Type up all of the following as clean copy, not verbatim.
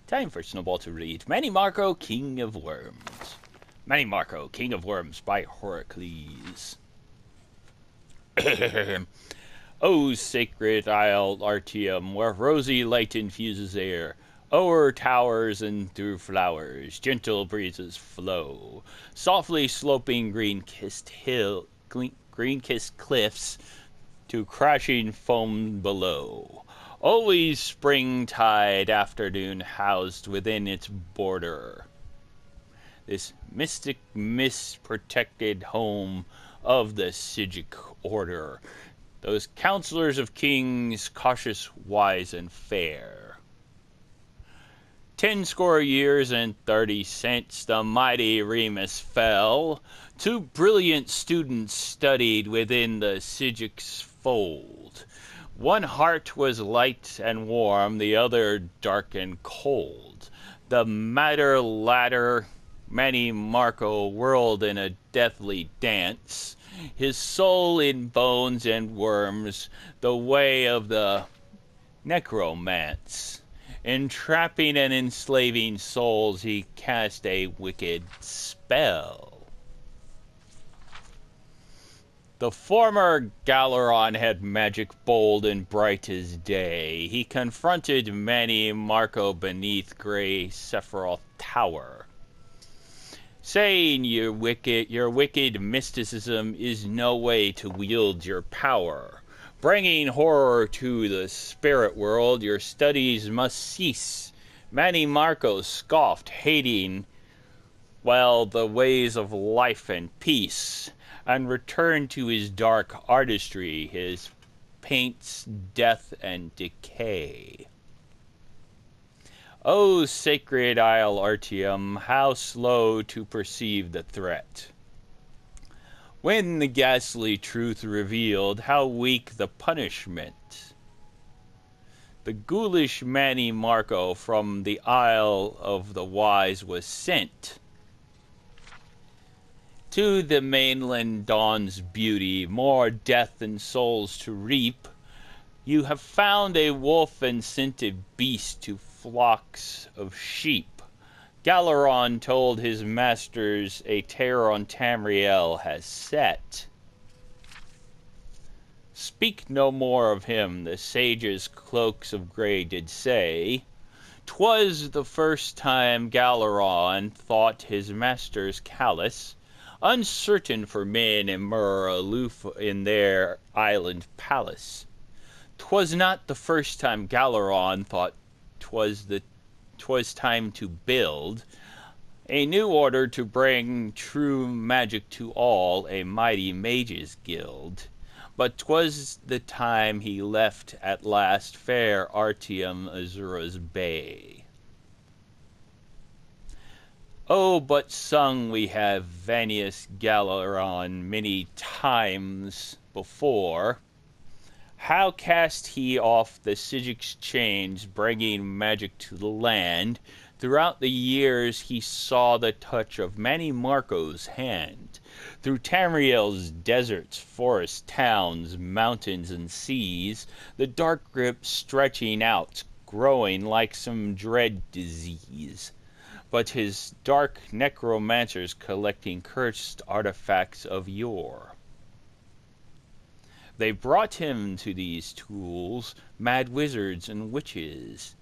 Time for Snowball to read MANNIMARCO King of Worms. MANNIMARCO King of Worms by Heracles. O sacred isle Artium, where rosy light infuses air, o'er towers and through flowers gentle breezes flow, softly sloping green-kissed cliffs to crashing foam below. Always springtide afternoon housed within its border. This mystic mist-protected home of the Sigic order. Those counselors of kings, cautious, wise, and fair. 10 years and 30 since the mighty Remus fell, 2 brilliant students studied within the Sigic's fold. One heart was light and warm, the other dark and cold. The matter latter MANNIMARCO whirled in a deathly dance, his soul in bones and worms, the way of the necromance. Entrapping and enslaving souls, he cast a wicked spell. The former Galeron had magic bold and bright as day. He confronted MANNIMARCO beneath gray Sephiroth Tower, saying your wicked mysticism is no way to wield your power. Bringing horror to the spirit world, your studies must cease. MANNIMARCO scoffed, hating, well, the ways of life and peace, and returned to his dark artistry, his paints, death, and decay. O sacred isle Artium, how slow to perceive the threat. When the ghastly truth revealed, how weak the punishment. The ghoulish MANNIMARCO from the Isle of the Wise was sent. To the mainland dawns beauty, more death than souls to reap. You have found a wolf and scented beast to flocks of sheep. Galeron told his masters a terror on Tamriel has set. Speak no more of him, the sages' cloaks of grey did say. 'Twas the first time Galeron thought his masters callous, uncertain for men and myrrh aloof in their island palace. 'Twas not the first time Galeron thought 'twas time to build a new order to bring true magic to all, a mighty mages guild. But 'twas the time he left at last fair Artium Azura's bay. Oh, but sung we have Vanius Galeron many times before. How cast he off the Sigic's chains, bringing magic to the land. Throughout the years he saw the touch of MANNIMARCO's hand. Through Tamriel's deserts, forests, towns, mountains, and seas, the dark grip stretching out, growing like some dread disease. But his dark necromancers collecting cursed artifacts of yore. They brought him to these tools, mad wizards and witches.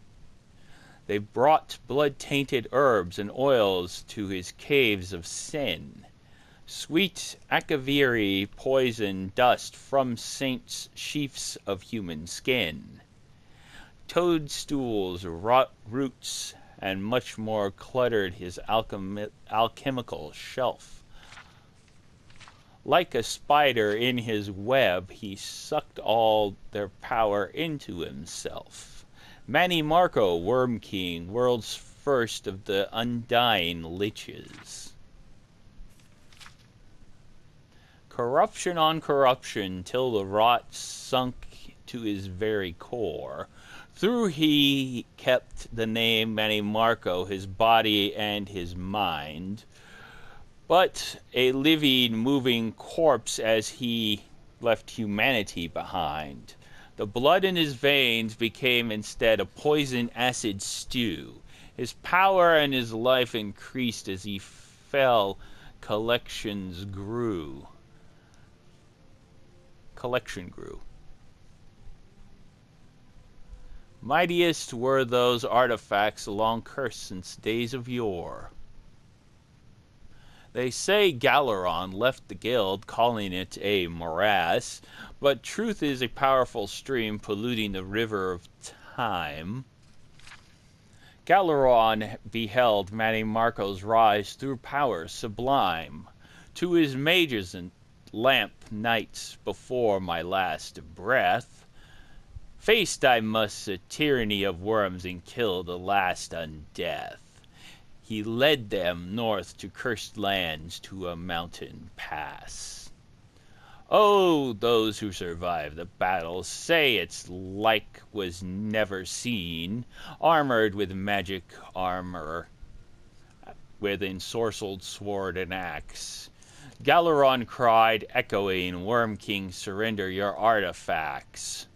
They brought blood-tainted herbs and oils to his caves of sin. Sweet akaviri poison dust from saints' sheaths of human skin. Toadstools, roots, and much more cluttered his alchemical shelf. Like a spider in his web, he sucked all their power into himself. MANNIMARCO, Worm King, world's first of the undying liches. Corruption on corruption, till the rot sunk to his core core. Through he kept the name MANNIMARCO, his body and his mind, but a living, moving corpse as he left humanity behind. The blood in his veins became instead a poison acid stew. His power and his life increased as he fell. Collection grew. Mightiest were those artifacts long cursed since days of yore. They say Galaron left the guild, calling it a morass, but truth is a powerful stream polluting the river of time. Galaron beheld Mannimarco's rise through power sublime. To his mages and lamp nights before my last breath, faced I must the tyranny of worms and killed the last undeath. He led them north to cursed lands to a mountain pass. Oh, those who survived the battle say its like was never seen, armored with magic armor, with ensorcelled sword and axe. Galaron cried, echoing, Worm King, surrender your artifacts,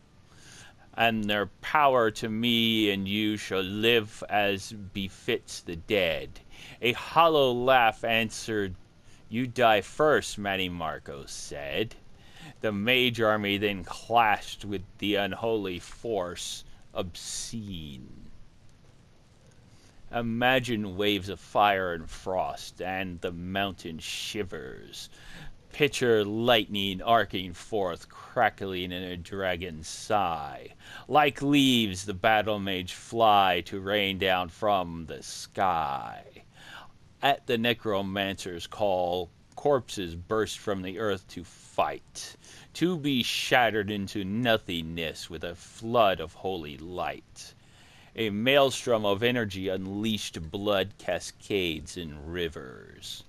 and their power to me and you shall live as befits the dead. A hollow laugh answered, you die first, Mannimarco said. The mage army then clashed with the unholy force obscene. Imagine waves of fire and frost, and the mountain shivers. Picture lightning arcing forth, crackling in a dragon's sigh. Like leaves the battle mage fly to rain down from the sky. At the necromancer's call, corpses burst from the earth to fight, to be shattered into nothingness with a flood of holy light. A maelstrom of energy unleashed blood cascades in rivers.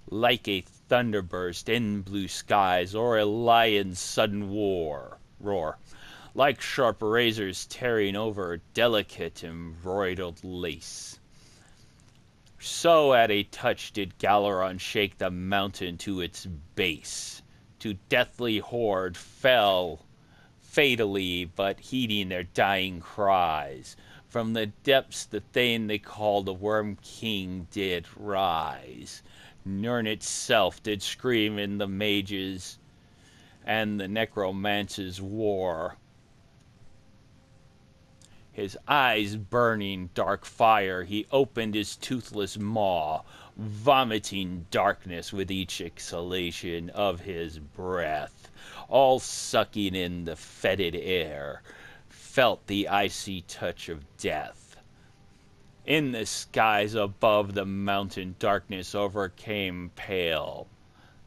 Like a thunderburst in blue skies, or a lion's sudden roar, like sharp razors tearing over delicate embroidered lace. So at a touch did Galaron shake the mountain to its base. To deathly horde fell fatally, but heeding their dying cries. From the depths the thing they called the Worm King did rise. Nirn itself did scream in the mages and the necromancer's war. His eyes burning dark fire, he opened his toothless maw, vomiting darkness with each exhalation of his breath, all sucking in the fetid air, felt the icy touch of death. In the skies above the mountain darkness overcame pale.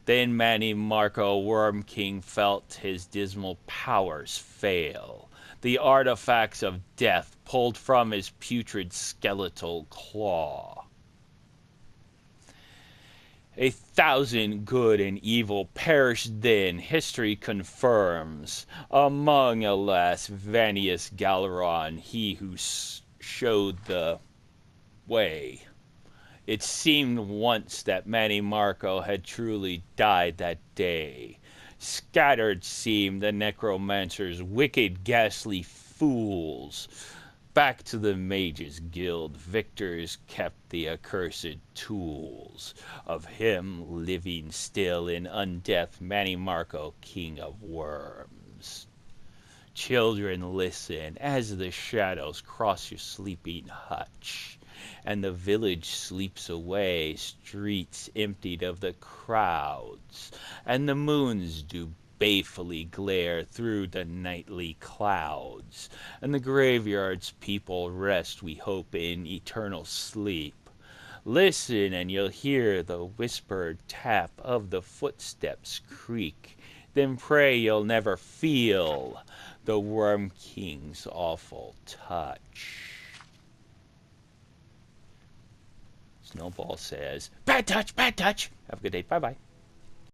Then Mannimarco Worm King felt his dismal powers fail. The artifacts of death pulled from his putrid skeletal claw. 1,000 good and evil perished then, history confirms. Among, alas, Vanius Galaron, he who showed the way. It seemed once that Mannimarco had truly died that day. Scattered seemed the necromancers, wicked, ghastly fools. Back to the mages' guild, victors kept the accursed tools of him living still in undeath, Mannimarco, King of Worms. Children, listen as the shadows cross your sleeping hutch, and the village sleeps away, streets emptied of the crowds, and the moons do balefully glare through the nightly clouds, and the graveyard's people rest, we hope, in eternal sleep. Listen, and you'll hear the whispered tap of the footsteps creak, then pray you'll never feel the Worm King's awful touch. Snowball says, bad touch, bad touch. Have a good day. Bye-bye.